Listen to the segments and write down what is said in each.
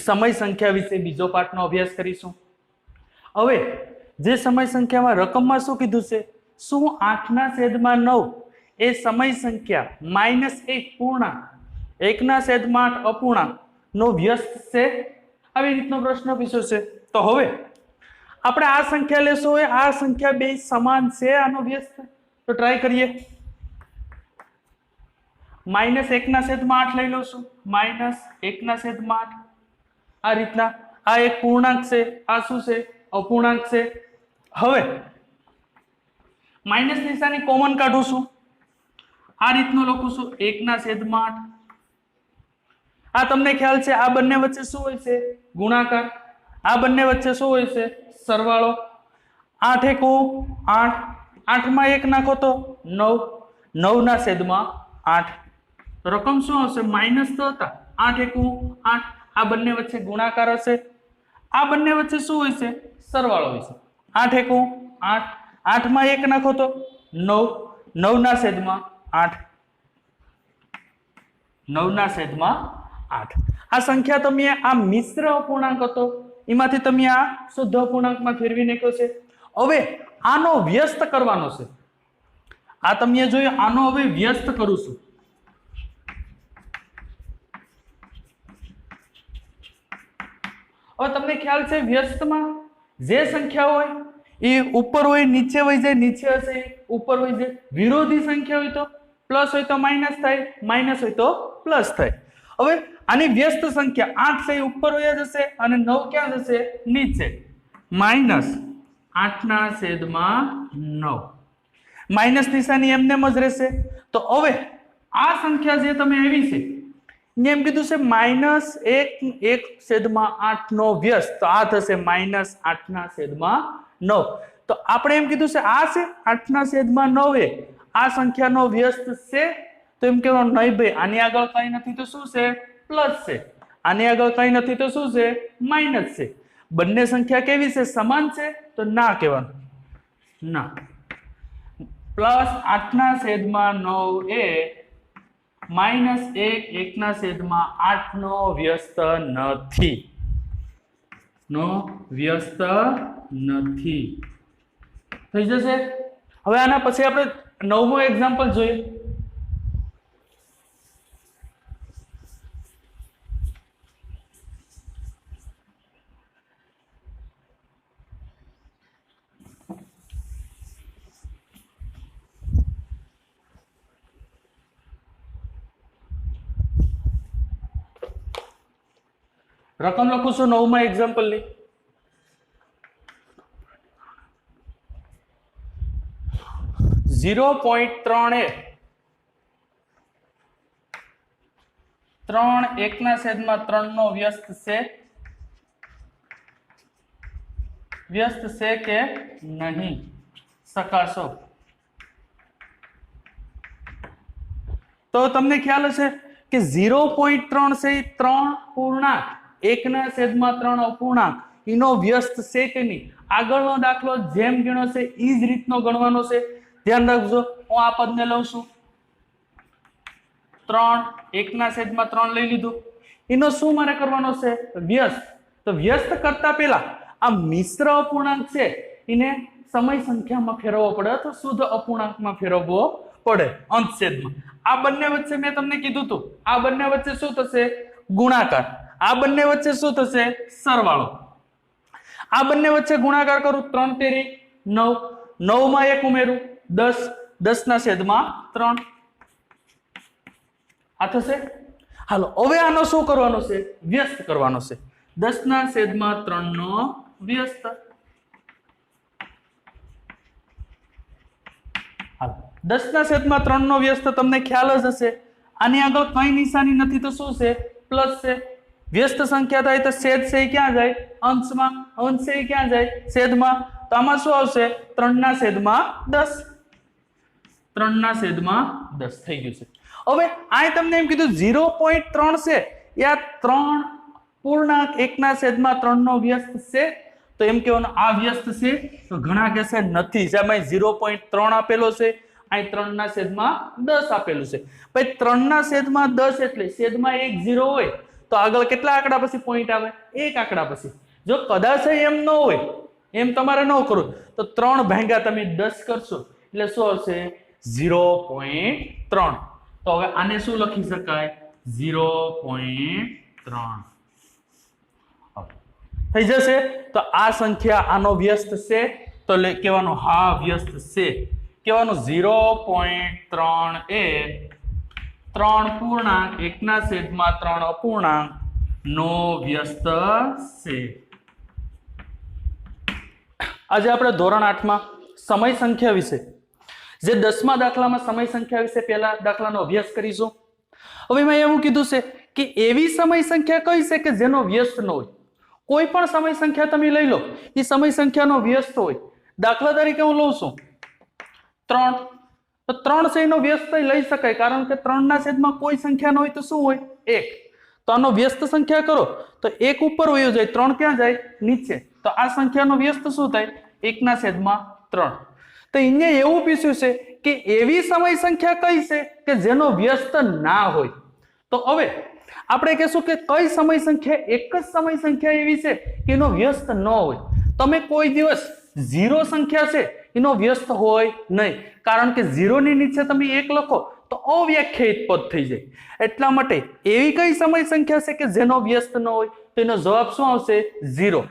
સમય સંખ્યા વિશે બીજો પાઠનો અભ્યાસ કરીશું। હવે જે સમય સંખ્યામાં રકમમાં શું કીધું છે, શું 8/9 એ સમય સંખ્યા -1 પૂર્ણાંક 1/8 અપૂર્ણાંક નો વ્યસ્ત છે? આવી રીતનો પ્રશ્ન પૂછ્યો છે। તો હવે આપણે આ સંખ્યા લેશો, આ સંખ્યા બે સમાન છે, આનો વ્યસ્ત? તો ટ્રાય કરીએ। -1/8 લઈ લઉં છું, -1/8 આ રીતના। આ એક પૂર્ણાંક છે, આ શું છે? અપૂર્ણાંક છે। હવે માઇનસ નિશાની કોમન કાઢું છું, આ રીતનું લખું છું 1/8। આ તમને ખ્યાલ છે આ બંને વચ્ચે શું હોય છે? ગુણાકાર। આ બંને વચ્ચે શું હોય છે? સરવાળો। 8 × 8, 8 માં 1 નાખો તો 9, 9/8। રકમ શું આવશે? માઇનસ તો હતા, 8 × 8, આ બંને વચ્ચે ગુણાકાર હશે, આ બંને વચ્ચે શું હોય છે? સરવાળો હોય છે। 8 × 8, 8 માં 1 નાખો તો 9, 9/8, 9/8। આ સંખ્યા તમે આ મિશ્ર અપૂર્ણાંક હતો એમાંથી તમે આ શુદ્ધ અપૂર્ણાંકમાં ફેરવી નાખ્યો છે। હવે આનો વ્યસ્ત કરવાનો છે। આ તમે જોયું, આનો હવે વ્યસ્ત કરું છું। હવે તમને ખ્યાલ છે વ્યસ્તમાં જે સંખ્યા હોય એ ઉપર હોય નીચે વહી જાય, નીચે હશે ઉપર વહી જાય। વિરોધી સંખ્યા હોય તો પ્લસ હોય તો માઇનસ થાય, માઇનસ હોય તો પ્લસ થાય। હવે આની વ્યસ્ત સંખ્યા 8 છે ઉપર વહી જશે અને 9 ક્યાં જશે? નીચે। -8/9 માઇનસ નિશાની એમને જ રહેશે। તો હવે આ સંખ્યા જે તમે આવી છે એમ કીધું છે -1/8 નો વ્યસ્ત, તો આ થશે -8/9। તો આપણે એમ કીધું છે આ છે 8/9 એ આ સંખ્યાનો વ્યસ્ત છે, તો એમ કહેવાનું નહીં ભાઈ આની આગળ કઈ નથી તો શું છે? પ્લસ છે। આની આગળ કઈ નથી તો શું છે? માઇનસ છે। બંને સંખ્યા કેવી છે? સમાન છે? તો ના કહેવાનું, ના। +8/9 એ -1/8 નો વ્યસ્ત નથી, થઈ જશે। હવે આના પછી આપણે 9મો એક્ઝામ્પલ જોઈએ। રકમ લખું છું 9મા એક્ઝામ્પલ ની। .3 એ 3 1/3 નો વ્યસ્ત છે? વ્યસ્ત છે કે નહીં? શકાશો। તો તમને ખ્યાલ હશે કે 0.3 છે એ 3 પૂર્ણાંક 1/3 અપૂર્ણાંક એનો વ્યસ્ત છે કે નહીં? આગળનો દાખલો જેમ ગણ્યો છે એ જ રીતનો ગણવાનો છે। ધ્યાન રાખજો, હું આ પદને લઉં છું 3, 1/3 લઈ લીધું, એનો શું મારે કરવાનો છે? વ્યસ્ત। તો વ્યસ્ત કરતા પહેલા આ મિશ્ર અપૂર્ણાંક છે એને સમય સંખ્યામાં ફેરવવો પડે અથવા શુદ્ધ અપૂર્ણાંકમાં ફેરવવો પડે અંશછેદમાં। આ બંને વચ્ચે મેં તમને કીધું હતું આ બંને વચ્ચે શું થશે? ગુણાકાર। આ બંને વચ્ચે શું થશે? સરવાળો। આ બંને વચ્ચે ગુણાકાર કરું 3 તેરી 9, 9 માં 1 ઉમેરું 10, 10/3 આ થશે। હાલો હવે આનો શું કરવાનો છે? વ્યસ્ત કરવાનો છે। 10/3 નો વ્યસ્ત। હાલો 10/3 નો વ્યસ્ત તમને ખ્યાલ જ હશે, આની આગળ કઈ નિશાની નથી તો શું છે? પ્લસ છે। વ્યસ્ત સંખ્યા થાય તો છેદ છે એ ક્યાં જાય? અંશમાં। અંશ છે એ ક્યાં જાય? છેદમાં। તો આમાં શું આવશે? 3/10, 3/10 થઈ ગયું છે। હવે આ તમને એમ કીધું 0.3 છે એ આ 3 પૂર્ણાંક 1/3 નો વ્યસ્ત છે, તો એમ કહેવાનું આ વ્યસ્ત છે? તો ઘણા કહેશે નથી, જેમાં 0.3 આપેલો છે, અહીં 3/10 આપેલું છે। ભાઈ 3/10 એટલે છેદમાં 1 0 હોય તો આગળ કેટલા આંકડા પછી પોઈન્ટ આવે? એક આંકડા પછી. જો કદાચ એમ ન હોય, એમ તમારે ન કરવું તો 3 ભાગ્યા તમે 10 કરશો એટલે શું આવશે? 0.3. તો હવે આને શું લખી શકાય? 0.3 થઈ જશે. તો આ સંખ્યા આનો વ્યસ્ત છે તો કહેવાનું હા વ્યસ્ત છે. કહેવાનું 0.3 એ 3 પૂર્ણાંક 1/3 અપૂર્ણાંક નો વ્યસ્ત છે. આજે આપણે ધોરણ 8 માં સમય સંખ્યા વિશે, જે 10મા દાખલામાં સમય સંખ્યા વિશે પહેલા દાખલાનો અભ્યાસ કરીશું. હવે મેં એવું કીધું છે કે એવી સમય સંખ્યા કઈ છે કે જેનો વ્યસ્ત ન હોય. કોઈ પણ સમય સંખ્યા તમે લઈ લો, એ સમય સંખ્યાનો વ્યસ્ત હોય. દાખલા તરીકે હું લઉં છું 3, તો 3 છે એનો વ્યસ્ત લઈ શકાય, કારણ કે 3/છેદમાં કોઈ સંખ્યા ન હોય તો શું હોય? 1. તો આનો વ્યસ્ત સંખ્યા કરો તો 1 ઉપર વયો જાય, 3 ક્યાં જાય? નીચે. તો આ સંખ્યાનો વ્યસ્ત શું થાય? 1/3. તો અહીંયા એવું પૂછ્યું છે કે એવી સમય સંખ્યા કઈ છે કે જેનો વ્યસ્ત ના હોય. તો હવે આપણે કહેશું કે કઈ સમય સંખ્યા, એક જ સમય સંખ્યા એવી છે કે એનો વ્યસ્ત ન હોય. તમે કોઈ દિવસ 0 સંખ્યા છે એનો વ્યસ્ત હોય નહીં, કારણ કે 0 ની નીચે તમે 1 લખો તો અવ્યાખ્યાયિત પદ થઈ જાય. એટલા માટે એવી કઈ સમય સંખ્યા છે કે જેનો વ્યસ્ત ન હોય? તો એનો જવાબ શું આવશે? 0.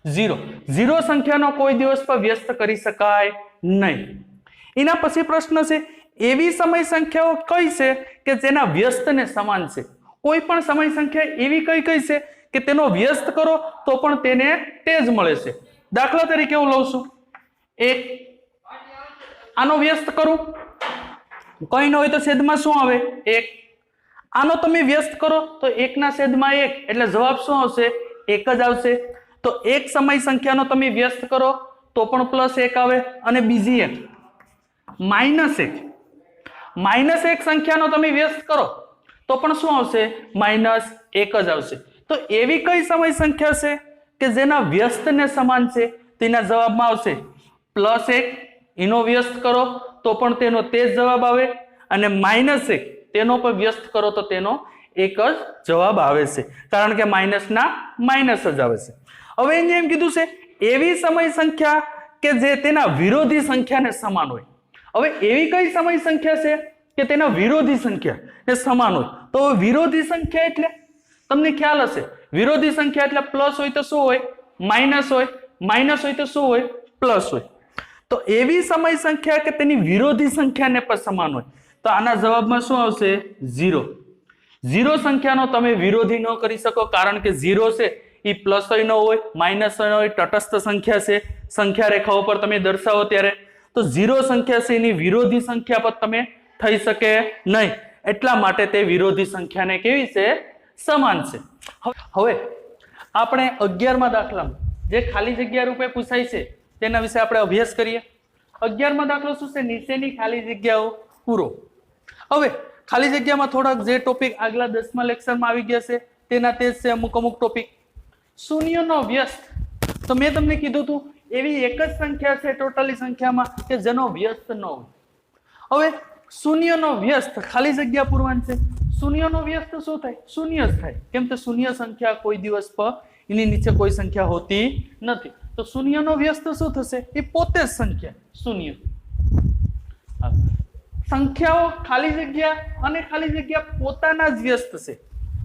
0 સંખ્યાનો કોઈ દિવસ પર વ્યસ્ત કરી શકાય નહીં. એના પછી પ્રશ્ન છે એવી સમય સંખ્યાઓ કઈ છે કે જેના વ્યસ્તને સમાન છે? કોઈ પણ સમય સંખ્યા એવી કઈ છે કે તેનો વ્યસ્ત કરો તો પણ તેને તે જ મળે છે. દાખલા તરીકે હું લઉં છું 1, આનો વ્યસ્ત કરું, કઈ ન હોય તો છેદમાં શું આવે? 1. આનો તમે વ્યસ્ત કરો તો 1/1 એટલે જવાબ શું આવશે? 1 જ આવશે. તો એક સમય સંખ્યાનો તમે વ્યસ્ત કરો તો પણ +1 આવે, અને બીજી એક -1 સંખ્યાનો તમે વ્યસ્ત કરો તો પણ શું આવશે? -1 જ આવશે. તો એવી કઈ સમય સંખ્યા છે કે જેના વ્યસ્તને સમાન છે? તેના જવાબમાં આવશે +1, એનો વ્યસ્ત કરો તો પણ તેનો તે જ જવાબ આવે, અને -1 તેનો પણ વ્યસ્ત કરો તો તેનો એક જ જવાબ આવે છે, કારણ કે માઇનસના માઇનસ જ આવે છે. હવે અહીંયા એમ કીધું છે એવી સમય સંખ્યા કે જે તેના વિરોધી સંખ્યાને સમાન હોય. હવે એવી કઈ સમય સંખ્યા છે કે તેના વિરોધી સંખ્યા ને સમાન હોય? તો વિરોધી સંખ્યા એટલે તમને ખ્યાલ હશે, વિરોધી સંખ્યા એટલે પ્લસ હોય તો શું હોય? માઇનસ હોય, માઇનસ હોય તો શું હોય? પ્લસ હોય. તો એવી સમય સંખ્યા કે તેની વિરોધી સંખ્યાને પણ સમાન હોય, તો આના જવાબમાં શું આવશે? 0. 0 સંખ્યાનો તમે વિરોધી ન કરી શકો, કારણ કે 0 છે એ પ્લસ હોય ન હોય, માઇનસ હોય, તટસ્થ સંખ્યા છે. સંખ્યા રેખાઓ પર તમે દર્શાવો ત્યારે તો 0 સંખ્યા છે એની વિરોધી સંખ્યા પર તમે થઈ શકે નહીં. એટલા માટે તે વિરોધી સંખ્યાને કેવી છે? સમાન છે. હવે આપણે 11મા દાખલામાં જે ખાલી જગ્યા રૂપે પૂછાય છે તેના વિશે આપણે અભ્યાસ કરીએ. 11મા દાખલો શું છે? નીચેની ખાલી જગ્યાઓ પૂરો. હવે ખાલી જગ્યામાં થોડાક જે ટોપિક આગલા 10મા લેક્ચરમાં આવી ગયા છે તેના તે જ છે અમુક ટોપિક. શૂન્યનો વ્યસ્ત, તો મેં તમને કીધું હતું એવી એક જ સંખ્યા છે ટોટલી સંખ્યામાં કે જેનો વ્યસ્ત ન હોય. હવે શૂન્યનો વ્યસ્ત ખાલી જગ્યા પૂરવાની છે. શૂન્યનો વ્યસ્ત શું થાય? શૂન્ય જ થાય, કેમ કે શૂન્ય સંખ્યા કોઈ દિવસ પર એની નીચે કોઈ સંખ્યા હોતી નથી. તો શૂન્યનો વ્યસ્ત શું થશે? એ પોતે જ સંખ્યા શૂન્ય. સંખ્યાઓ ખાલી જગ્યા અને ખાલી જગ્યા પોતાના જ વ્યસ્ત છે.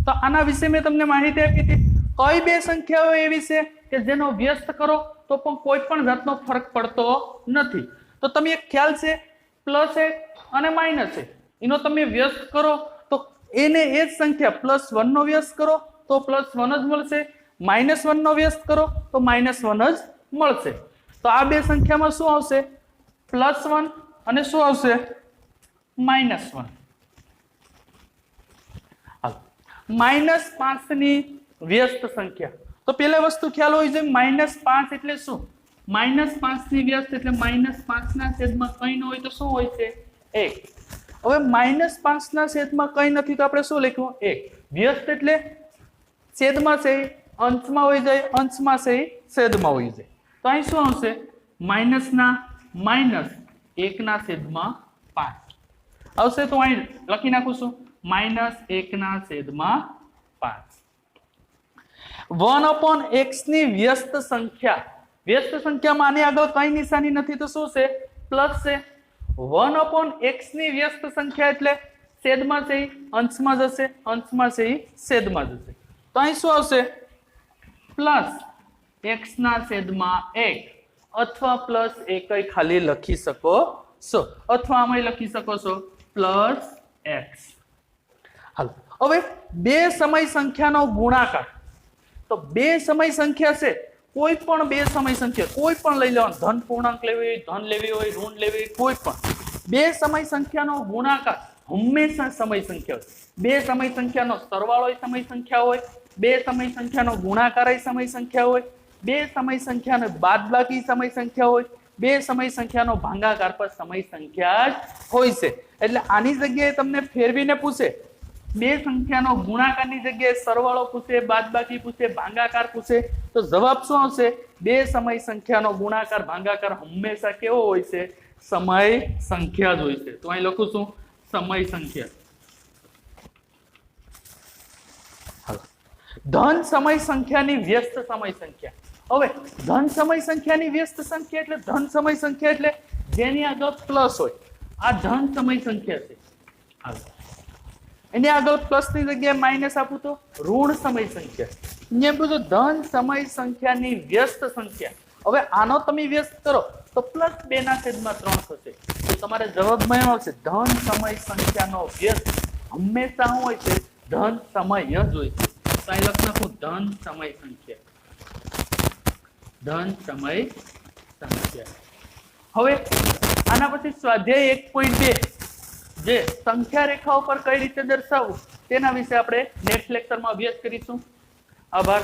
તો આના વિશે મેં તમને માહિતી આપી હતી. કઈ બે સંખ્યાઓ એવી છે કે જેનો વ્યસ્ત કરો તો પણ કોઈ પણ જાતનો ફરક પડતો નથી? તો તમે એક ખ્યાલ છે +1 અને -1, એનો તમે વ્યસ્ત કરો તો એને એ જ સંખ્યા +1 નો વ્યસ્ત કરો તો +1 જ મળશે, -1 નો વ્યસ્ત કરો તો -1 જ મળશે. તો આ બે સંખ્યામાં શું આવશે? +1 અને શું આવશે? -1. -5 ની વ્યસ્ત સંખ્યા. તો પહેલી વસ્તુ ખ્યાલ હોય છે -5 એટલે શું? -5 ની વ્યસ્ત એટલે -5/છેદમાં કંઈ ન હોય તો શું હોય છે? 1. હવે -5/છેદમાં કંઈ નથી તો આપણે શું લખ્યું? 1. વ્યસ્ત એટલે છેદમાં છે અંશમાં હોઈ જાય, અંશમાં છે છેદમાં હોઈ જાય. તો અહીં શું આવશે? -1/5 આવશે. તો અહીં લખી નાખું છું -1/5 1/x ની વ્યસ્ત સંખ્યામાં આની આગળ કઈ નિશાની નથી તો શું છે પ્લસ છે 1/x ની વ્યસ્ત સંખ્યા એટલે છેદમાં છે ઈ અંશમાં જશે અંશમાં છે ઈ છેદમાં જશે તો અહીં શું આવશે પ્લસ x ના છેદમાં 1 અથવા પ્લસ એકઈ ખાલી લખી શકો છો અથવા આમાં લખી શકો છો પ્લસ x હાલો હવે બે સમય સંખ્યાનો ગુણાકાર તો બે સમય સંખ્યા છે કોઈ પણ બે સમય સંખ્યા કોઈ પણ લઈ લેવાનો ધન પૂર્ણાંક લેવી હોય ધન લેવી હોય ઋણ લેવી હોય કોઈ પણ બે સમય સંખ્યાનો ગુણાકાર હંમેશા સમય સંખ્યા બે સમય સંખ્યાનો સરવાળો સમય સંખ્યા હોય બે સમય સંખ્યાનો ગુણાકાર સમય સંખ્યા હોય બે સમય સંખ્યાનો બાદબાકી સમય સંખ્યા હોય બે સમય સંખ્યાનો ભાગાકાર પર સમય સંખ્યા જ હોય છે એટલે આની જગ્યાએ તમને ફેરવીને પૂછે બે સંખ્યાનો ગુણાકારની જગ્યાએ સરવાળો પૂછે બાદબાકી પૂછે ભાગાકાર પૂછે તો જવાબ શું આવશે બે સમય સંખ્યાનો ગુણાકાર ભાગાકાર હંમેશા કેવો હોય છે સમય સંખ્યા જ હોય છે તો અહીં લખું છું સમય સંખ્યા ધન સમય સંખ્યાની વ્યસ્ત સમય સંખ્યા હવે ધન સમય સંખ્યાની વ્યસ્ત સંખ્યા એટલે ધન સમય સંખ્યા એટલે જેની આગળ પ્લસ હોય આ ધન સમય સંખ્યા છે એની આગળ પ્લસ ની જગ્યાએ માઇનસ આપું તો ઋણ સમય સંખ્યા અહીંયા બધું ધન સમય સંખ્યાની વ્યસ્ત સંખ્યા હવે આનો તમે વ્યસ્ત કરો તો પ્લસ 2/3 થશે તો તમારે જવાબમાં એમ આવશે ધન સમય સંખ્યાનો વ્યસ્ત હંમેશા શું હોય છે ધન સમય જ હોય છે તો અહીં લખ નાખું ધન સમય સંખ્યા હવે આના પછી સ્વાધ્યાય 1.2 જે સંખ્યા રેખાઓ પર કઈ રીતે દર્શાવવું તેના વિશે આપણે નેક્સ્ટ લેક્ચરમાં અભ્યાસ કરીશું આભાર